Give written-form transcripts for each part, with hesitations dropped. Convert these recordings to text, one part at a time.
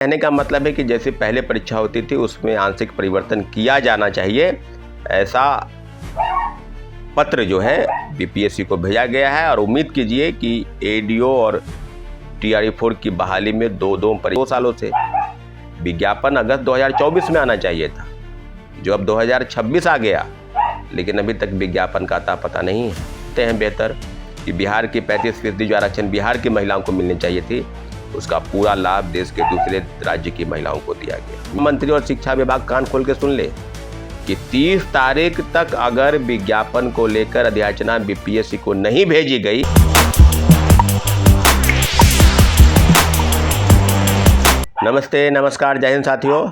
कहने का मतलब है कि जैसे पहले परीक्षा होती थी उसमें आंशिक परिवर्तन किया जाना चाहिए, ऐसा पत्र जो है बीपीएससी को भेजा गया है। और उम्मीद कीजिए कि एडीओ और टीआरई-4 की बहाली में दो सालों से विज्ञापन अगस्त 2024 में आना चाहिए था, जो अब 2026 आ गया, लेकिन अभी तक विज्ञापन का अता पता नहीं है। कहते हैं बेहतर कि बिहार की 35% जो आरक्षण बिहार की महिलाओं को मिलनी चाहिए थी, उसका पूरा लाभ देश के दूसरे राज्य की महिलाओं को दिया गया। मंत्री और शिक्षा विभाग कान खोल के सुन ले कि 30 तारीख तक अगर विज्ञापन को लेकर अधियाचना बीपीएससी को नहीं भेजी गई, नमस्ते नमस्कार जय हिंद साथियों।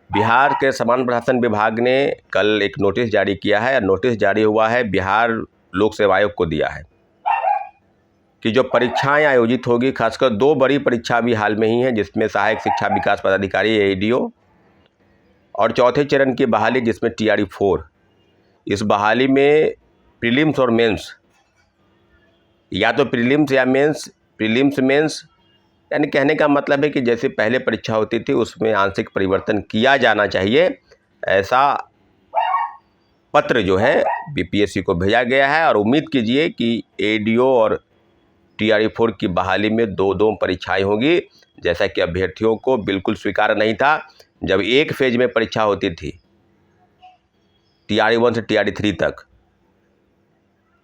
बिहार के समान प्रशासन विभाग ने कल एक नोटिस जारी किया है। नोटिस जारी हुआ है बिहार लोक सेवा आयोग को दिया है कि जो परीक्षाएं आयोजित होगी, खासकर 2 बड़ी परीक्षा भी हाल में ही हैं, जिसमें सहायक शिक्षा विकास पदाधिकारी एडीओ और चौथे चरण की बहाली जिसमें टीआरई-4। इस बहाली में प्रीलिम्स और मेंस, या तो प्रीलिम्स या मेंस, प्रीलिम्स मेंस, यानी कहने का मतलब है कि जैसे पहले परीक्षा होती थी उसमें आंशिक परिवर्तन किया जाना चाहिए, ऐसा पत्र जो है बीपीएससी को भेजा गया है। और उम्मीद कीजिए कि एडीओ और टीआरई-4 की बहाली में दो परीक्षाएं होगी, जैसा कि अभ्यर्थियों को बिल्कुल स्वीकार नहीं था जब एक फेज में परीक्षा होती थी टीआरई-1 से टीआरई-3 तक।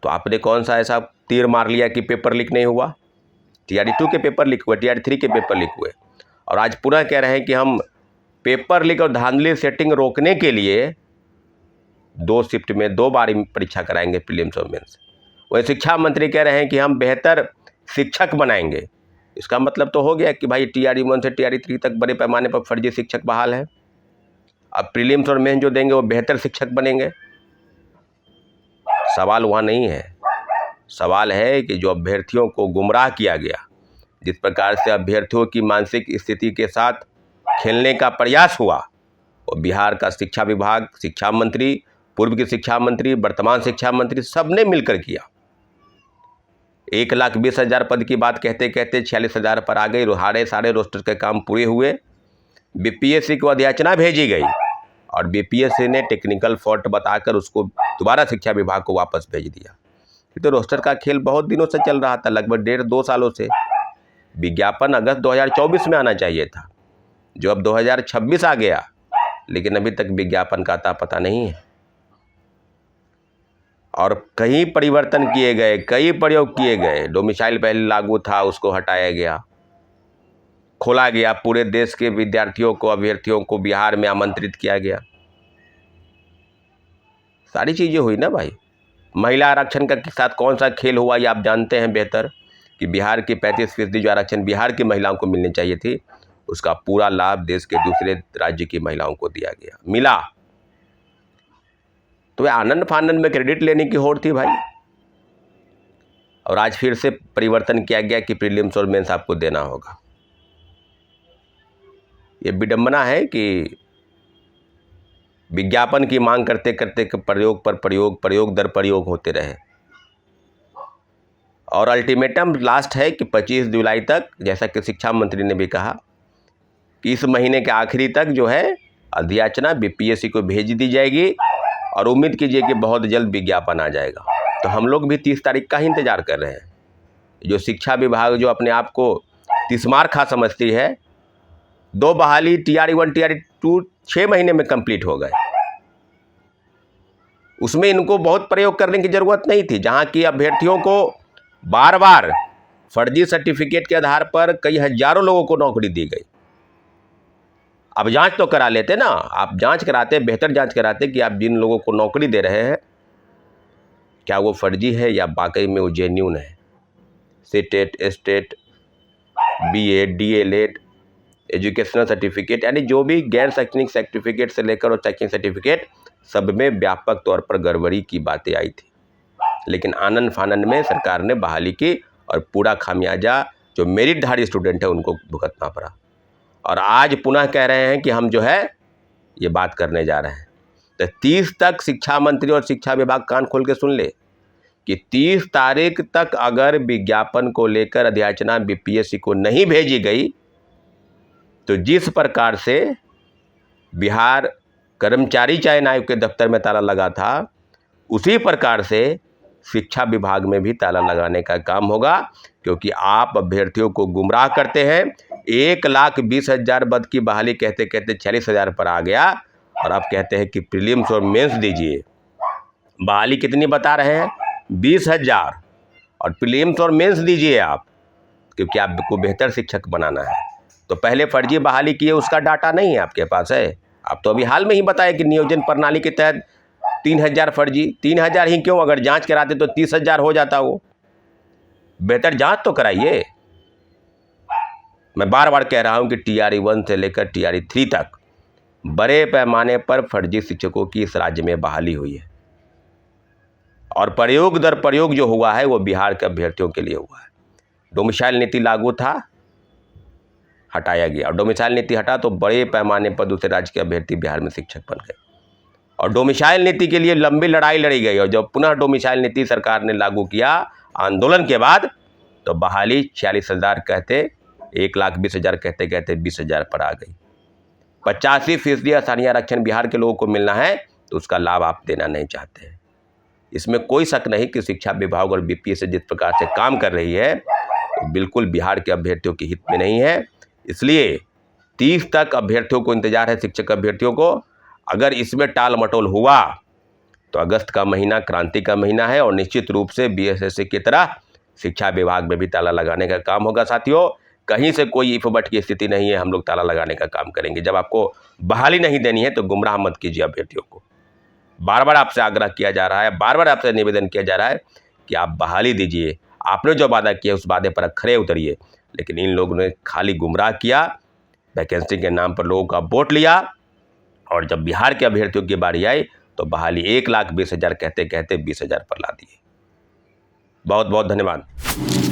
तो आपने कौन सा ऐसा तीर मार लिया कि पेपर लीक नहीं हुआ? टीआरई-2 के पेपर लीक हुए, टीआरई-3 के पेपर लीक हुए, और आज पुनः कह रहे हैं कि हम पेपर लीक और धांधली सेटिंग रोकने के लिए 2 शिफ्ट में 2 बार परीक्षा कराएंगे, प्रीलिम्स और मेंस। वही शिक्षा मंत्री कह रहे हैं कि हम बेहतर शिक्षक बनाएंगे। इसका मतलब तो हो गया कि भाई टीआरई-1 से टीआरई-3 तक बड़े पैमाने पर फर्जी शिक्षक बहाल हैं। अब प्रीलिम्स और मेंस जो देंगे वो बेहतर शिक्षक बनेंगे। सवाल वहाँ नहीं है, सवाल है कि जो अभ्यर्थियों को गुमराह किया गया, जिस प्रकार से अभ्यर्थियों की मानसिक स्थिति के साथ खेलने का प्रयास हुआ, वो बिहार का शिक्षा विभाग, शिक्षा मंत्री, पूर्व की शिक्षा मंत्री, वर्तमान शिक्षा मंत्री, सबने मिलकर किया। 1,20,000 पद की बात कहते कहते 46,000 पर आ गई। सारे रोस्टर के काम पूरे हुए, बीपीएससी को अधियाचना भेजी गई और बीपीएससी ने टेक्निकल फॉल्ट बताकर उसको दोबारा शिक्षा विभाग को वापस भेज दिया। तो रोस्टर का खेल बहुत दिनों से चल रहा था, लगभग 1.5-2 सालों से। विज्ञापन अगस्त 2024 में आना चाहिए था, जो अब 2026 आ गया, लेकिन अभी तक विज्ञापन का अता पता नहीं है। और कई परिवर्तन किए गए, कई प्रयोग किए गए। डोमिसाइल पहले लागू था, उसको हटाया गया, खोला गया, पूरे देश के विद्यार्थियों को, अभ्यर्थियों को बिहार में आमंत्रित किया गया। सारी चीज़ें हुई ना भाई। महिला आरक्षण का साथ कौन सा खेल हुआ ये आप जानते हैं बेहतर, कि बिहार की 35% जो आरक्षण बिहार की महिलाओं को मिलनी चाहिए थी, उसका पूरा लाभ देश के दूसरे राज्य की महिलाओं को दिया गया, मिला। तो आनंद फानंद में क्रेडिट लेने की होड़ थी भाई। और आज फिर से परिवर्तन किया गया कि प्रीलिम्स और मेंस आपको देना होगा। ये विडंबना है कि विज्ञापन की मांग करते करते प्रयोग पर प्रयोग, प्रयोग दर प्रयोग होते रहे। और अल्टीमेटम लास्ट है कि 25 जुलाई तक, जैसा कि शिक्षा मंत्री ने भी कहा, कि इस महीने के आखिरी तक जो है अधियाचना बीपीएससी को भेज दी जाएगी। और उम्मीद कीजिए कि बहुत जल्द विज्ञापन आ जाएगा। तो हम लोग भी 30 तारीख का ही इंतजार कर रहे हैं। जो शिक्षा विभाग जो अपने आप को तिस्मार खा समझती है, 2 बहाली टीआरई-1 टीआरई-2 6 महीने में कंप्लीट हो गए। उसमें इनको बहुत प्रयोग करने की ज़रूरत नहीं थी, जहाँ की अभ्यर्थियों को बार बार फर्जी सर्टिफिकेट के आधार पर कई हजारों लोगों को नौकरी दी गई। अब जांच तो करा लेते ना, आप जांच कराते, बेहतर जांच कराते कि आप जिन लोगों को नौकरी दे रहे हैं क्या वो फर्जी है या वाकई में वो जेन्यून है। CTET, STET, BEd, DElEd, educational certificate, यानी जो भी गैर शैक्षणिक सर्टिफिकेट से लेकर और शैक्षणिक सर्टिफिकेट, सब में व्यापक तौर पर गड़बड़ी की बातें आई थी। लेकिन आनंद फानंद में सरकार ने बहाली की और पूरा खामियाजा जो मेरिटधारी स्टूडेंट है उनको भुगतना पड़ा। और आज पुनः कह रहे हैं कि हम जो है ये बात करने जा रहे हैं। तो 30 तक शिक्षा मंत्री और शिक्षा विभाग कान खोल के सुन ले कि 30 तारीख तक अगर विज्ञापन को लेकर अधियाचना बीपीएससी को नहीं भेजी गई, तो जिस प्रकार से बिहार कर्मचारी चयन आयोग के दफ्तर में ताला लगा था, उसी प्रकार से शिक्षा विभाग में भी ताला लगाने का काम होगा, क्योंकि आप अभ्यर्थियों को गुमराह करते हैं। 1,20,000 पद की बहाली कहते कहते 40,000 पर आ गया, और आप कहते हैं कि प्रीलिम्स और मेंस दीजिए। बहाली कितनी बता रहे हैं? 20,000, और प्रीलिम्स और मेंस दीजिए आप, क्योंकि आपको बेहतर शिक्षक बनाना है। तो पहले फर्जी बहाली किए, उसका डाटा नहीं है आपके पास है। आप तो अभी हाल में ही बताए कि नियोजन प्रणाली के तहत 3,000 फर्जी। 3,000 ही क्यों, अगर जांच कराते तो 30,000 हो जाता। वो बेहतर जांच तो कराइए। मैं बार बार कह रहा हूं कि TRE 1 से लेकर TRE 3 तक बड़े पैमाने पर फर्जी शिक्षकों की इस राज्य में बहाली हुई है, और प्रयोग दर प्रयोग जो हुआ है वो बिहार के अभ्यर्थियों के लिए हुआ है। डोमिसाइल नीति लागू था, हटाया गया, और डोमिसाइल नीति हटा तो बड़े पैमाने पर दूसरे राज्य के अभ्यर्थी बिहार में शिक्षक बन गए, और डोमिसाइल नीति के लिए लंबी लड़ाई लड़ी गई। और जब पुनः डोमिसाइल नीति सरकार ने लागू किया आंदोलन के बाद, तो बहाली 46,000 कहते 1,20,000 कहते कहते 20,000 पर आ गई। 85% स्थानीय आरक्षण बिहार के लोगों को मिलना है, तो उसका लाभ आप देना नहीं चाहते हैं। इसमें कोई शक नहीं कि शिक्षा विभाग और BPSC जिस प्रकार से काम कर रही है, तो बिल्कुल बिहार के अभ्यर्थियों के हित में नहीं है। इसलिए 30 तक अभ्यर्थियों को इंतजार है, शिक्षक अभ्यर्थियों को। अगर इसमें टाल मटोल हुआ तो अगस्त का महीना क्रांति का महीना है, और निश्चित रूप से BSSC की तरह शिक्षा विभाग में भी ताला लगाने का काम होगा। साथियों, कहीं से कोई इफ बट की स्थिति नहीं है, हम लोग ताला लगाने का काम करेंगे। जब आपको बहाली नहीं देनी है तो गुमराह मत कीजिए अभ्यर्थियों को। बार बार आपसे आग्रह किया जा रहा है, बार बार आपसे निवेदन किया जा रहा है कि आप बहाली दीजिए। आपने जो वादा किया उस वादे पर खरे उतरिए। लेकिन इन लोगों ने खाली गुमराह किया, वैकेंसी के नाम पर लोगों का वोट लिया, और जब बिहार के अभ्यर्थियों की बारी आई तो बहाली 1,20,000 कहते कहते 20,000 पर ला दिए। बहुत बहुत धन्यवाद।